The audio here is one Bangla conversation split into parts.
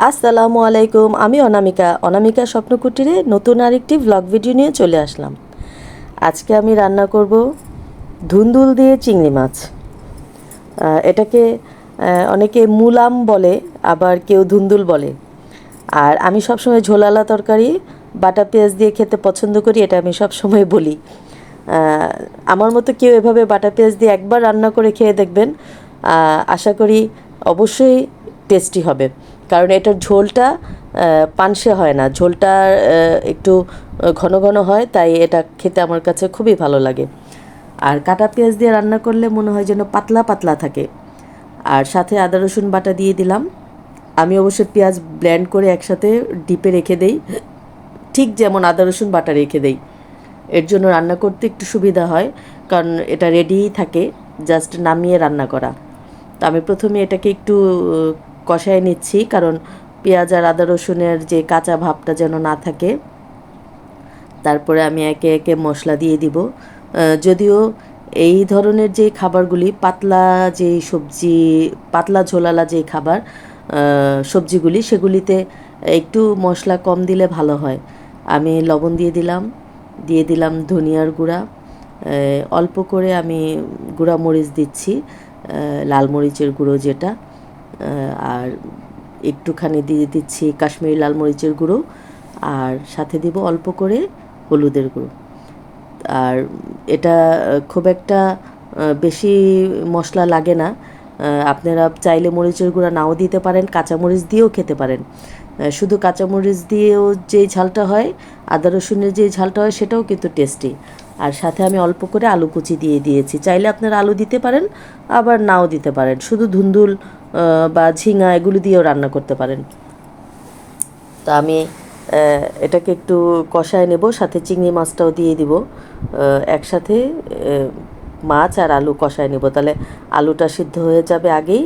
আসসালামু আলাইকুম। আমি অনামিকা স্বপ্নকুটিরে নতুন আরেকটি ভ্লগ ভিডিও নিয়ে চলে আসলাম। আজকে আমি রান্না করব ধুন্দুল দিয়ে চিংড়ি মাছ। এটাকে অনেকে মুলাম বলে, আবার কেউ ধুন্দুল বলে। আর আমি সবসময় ঝোলালা তরকারি বাটা পেঁয়াজ দিয়ে খেতে পছন্দ করি, এটা আমি সবসময় বলি। আমার মতো কেউ এভাবে বাটা পেঁয়াজ দিয়ে একবার রান্না করে খেয়ে দেখবেন, আশা করি অবশ্যই টেস্টি হবে। কারণ এটার ঝোলটা পানসে হয় না, ঝোলটা একটু ঘন ঘন হয়, তাই এটা খেতে আমার কাছে খুবই ভালো লাগে। আর কাটা পেঁয়াজ দিয়ে রান্না করলে মনে হয় যেন পাতলা পাতলা থাকে। আর সাথে আদা রসুন বাটা দিয়ে দিলাম। আমি অবশ্য পেঁয়াজ ব্লেন্ড করে একসাথে ডিপে রেখে দেই, ঠিক যেমন আদা রসুন বাটা রেখে দেই। এর জন্য রান্না করতে একটু সুবিধা হয়, কারণ এটা রেডিই থাকে, জাস্ট নামিয়ে রান্না করা। তো আমি প্রথমে এটাকে একটু কষায় নিচ্ছি, কারণ পেঁয়াজ আর আদা রসুনের যে কাঁচা ভাবটা যেন না থাকে। তারপরে আমি একে একে মশলা দিয়ে দিব। যদিও এই ধরনের যে খাবারগুলি পাতলা, যে সবজি পাতলা ঝোলালা যে খাবার সবজিগুলি, সেগুলিতে একটু মশলা কম দিলে ভালো হয়। আমি লবণ দিয়ে দিলাম ধনিয়ার গুঁড়া, অল্প করে আমি গুঁড়া মরিচ দিচ্ছি, লাল মরিচের গুঁড়ো যেটা, আর একটুখানি দিয়ে দিচ্ছি কাশ্মীরি লাল মরিচের গুঁড়ো, আর সাথে দিব অল্প করে হলুদের গুঁড়ো। আর এটা খুব একটা বেশি মশলা লাগে না। আপনারা চাইলে মরিচের গুঁড়া নাও দিতে পারেন, কাঁচামরিচ দিয়েও খেতে পারেন। শুধু কাঁচামরিচ দিয়েও যে ঝালটা হয়, আদা রসুনের যে ঝালটা হয়, সেটাও কিন্তু টেস্টি। আর সাথে আমি অল্প করে আলু কুচি দিয়ে দিয়েছি। চাইলে আপনারা আলু দিতে পারেন, আবার নাও দিতে পারেন। শুধু ধুন্দুল বা ঝিঙা এগুলো দিয়েও রান্না করতে পারেন। তো আমি এটাকে একটু কষায় নেব, সাথে চিংড়ি মাছটাও দিয়ে দিব। একসাথে মাছ আর আলু কষায় নেব, তাহলে আলুটা সিদ্ধ হয়ে যাবে আগেই।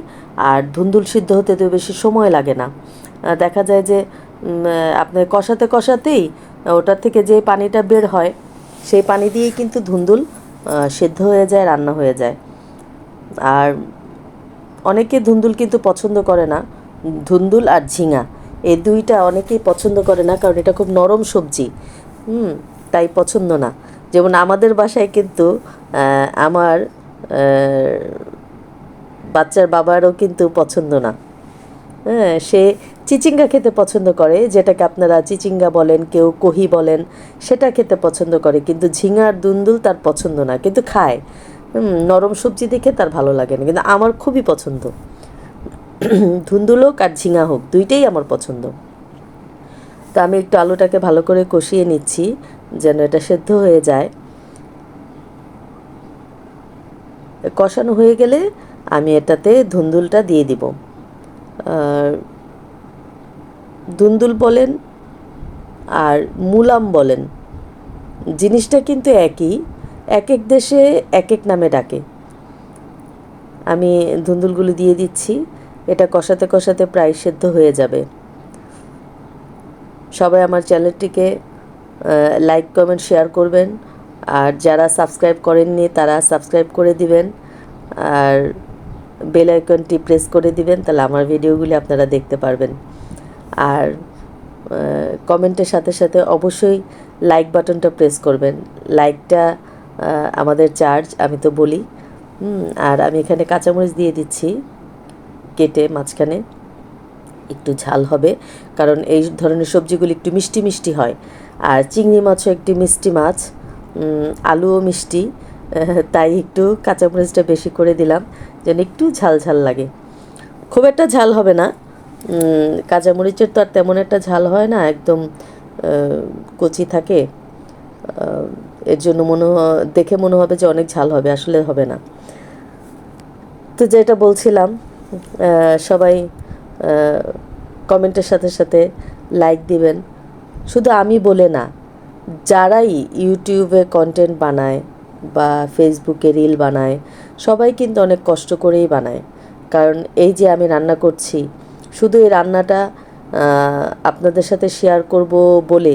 আর ধুন্দুল সিদ্ধ হতে তো বেশি সময় লাগে না। দেখা যায় যে আপনার কষাতে কষাতেই ওটার থেকে যে পানিটা বের হয়, সেই পানি দিয়েই কিন্তু ধুন্দুল সিদ্ধ হয়ে যায়, রান্না হয়ে যায়। আর অনেকে ধুন্দুল কিন্তু পছন্দ করে না, ধুন্দুল আর ঝিঙা এই দুইটা অনেকেই পছন্দ করে না, কারণ এটা খুব নরম সবজি। তাই পছন্দ না। যেমন আমাদের বাসায় কিন্তু আমার বাচ্চার বাবারও কিন্তু পছন্দ না। হ্যাঁ, সে চিচিঙ্গা খেতে পছন্দ করে, যেটাকে আপনারা চিচিঙ্গা বলেন, কেউ কহি বলেন, সেটা খেতে পছন্দ করে। কিন্তু ঝিঙা আর দুন্দুল তার পছন্দ না, কিন্তু খায়। নরম সবজি দেখে তার ভালো লাগে না, কিন্তু আমার খুবই পছন্দ। ধুন্দুল হোক আর ঝিঙা হোক, দুইটাই আমার পছন্দ। তো আমি একটু আলুটাকে ভালো করে কষিয়ে নিচ্ছি, যেন এটা সেদ্ধ হয়ে যায়। কষানো হয়ে গেলে আমি এটাতে ধুন্দুলটা দিয়ে দিব। আর ধুন্দুল বলেন আর মুলাম বলেন, জিনিসটা কিন্তু একই, এক এক দেশে এক এক নামে ডাকে। আমি ধুন্দুলগুলো দিয়ে দিচ্ছি। এটা কষাতে কষাতে প্রায় সেদ্ধ হয়ে যাবে। সবাই আমার চ্যানেলটিকে লাইক কমেন্ট শেয়ার করবেন, আর যারা সাবস্ক্রাইব করেননি তারা সাবস্ক্রাইব করে দিবেন, আর বেল আইকনটি প্রেস করে দিবেন, তাহলে আমার ভিডিওগুলি আপনারা দেখতে পারবেন। আর কমেন্টের সাথে সাথে অবশ্যই লাইক বাটনটা প্রেস করবেন। লাইকটা আমাদের চার্জ, আমি তো বলি। আর আমি এখানে কাঁচামরিচ দিয়ে দিচ্ছি কেটে মাঝখানে, একটু ঝাল হবে, কারণ এই ধরনের সবজিগুলি একটু মিষ্টি মিষ্টি হয়। আর চিংড়ি মাছও একটি মিষ্টি মাছ, আলুও মিষ্টি, তাই একটু কাঁচামরিচটা বেশি করে দিলাম, যেন একটু ঝাল ঝাল লাগে। খুব একটা ঝাল হবে না, কাঁচামরিচের তো আর তেমন একটা ঝাল হয় না, একদম কচি থাকে। এর জন্য দেখে মনে হবে যে অনেক ঝাল হবে, আসলে হবে না। তো যেটা বলছিলাম, সবাই কমেন্টের সাথে সাথে লাইক দিবেন। শুধু আমি বলে না, যারাই ইউটিউবে কন্টেন্ট বানায় বা ফেসবুকে রিল বানায়, সবাই কিন্তু অনেক কষ্ট করেই বানায়। কারণ এই যে আমি রান্না করছি, শুধু এই রান্নাটা আপনাদের সাথে শেয়ার করব বলে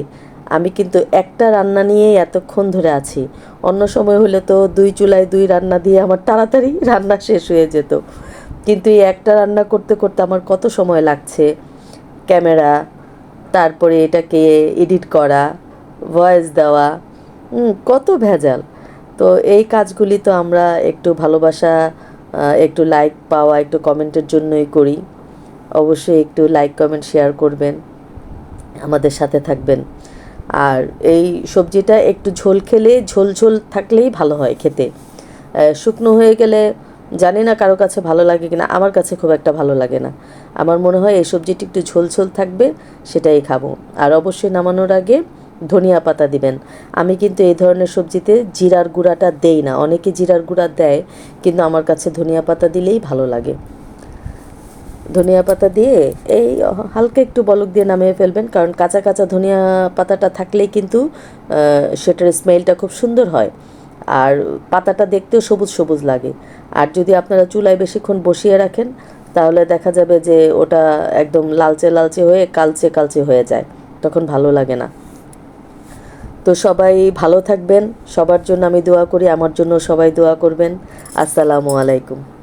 আমি কিন্তু একটা রান্না নিয়েই এতক্ষণ ধরে আছি। অন্য সময় হলে তো 2 চুলায় 2 রান্না দিয়ে আমার তাড়াতাড়ি রান্না শেষ হয়ে যেত, কিন্তু এই একটা রান্না করতে করতে আমার কত সময় লাগছে, ক্যামেরা, তারপরে এটাকে এডিট করা, ভয়েস দেওয়া, কত ভেজাল। তো এই কাজগুলি তো আমরা একটু ভালোবাসা, একটু লাইক পাওয়া, একটু কমেন্টের জন্যই করি। অবশ্যই একটু লাইক কমেন্ট শেয়ার করবেন, আমাদের সাথে থাকবেন। আর এই সবজিটা একটু ঝোল খেলে, ঝোল ঝোল থাকলেই ভালো হয় খেতে। শুকনো হয়ে গেলে জানি না কারো কাছে ভালো লাগে কিনা, আমার কাছে খুব একটা ভালো লাগে না। আমার মনে হয় এই সবজিটি একটু ঝোল ঝোল থাকবে, সেটাই খাবো। আর অবশ্যই নামানোর আগে ধনিয়া পাতা দিবেন। আমি কিন্তু এই ধরনের সবজিতে জিরার গুঁড়াটা দেই না, অনেকে জিরার গুঁড়া দেয়, কিন্তু আমার কাছে ধনিয়া পাতা দিলেই ভালো লাগে। ধনিয়া পাতা দিয়ে এই হালকা একটু বলক দিয়ে নামিয়ে ফেলবেন, কারণ কাঁচা কাঁচা ধনিয়া পাতাটা থাকলেই কিন্তু সেটার স্মেলটা খুব সুন্দর হয়, আর পাতাটা দেখতেও সবুজ সবুজ লাগে। আর যদি আপনারা চুলায় বেশিক্ষণ বসিয়ে রাখেন, তাহলে দেখা যাবে যে ওটা একদম লালচে লালচে হয়ে কালচে কালচে হয়ে যায়, তখন ভালো লাগে না। তো সবাই ভালো থাকবেন, সবার জন্য আমি দোয়া করি, আমার জন্য সবাই দোয়া করবেন। আসসালামু আলাইকুম।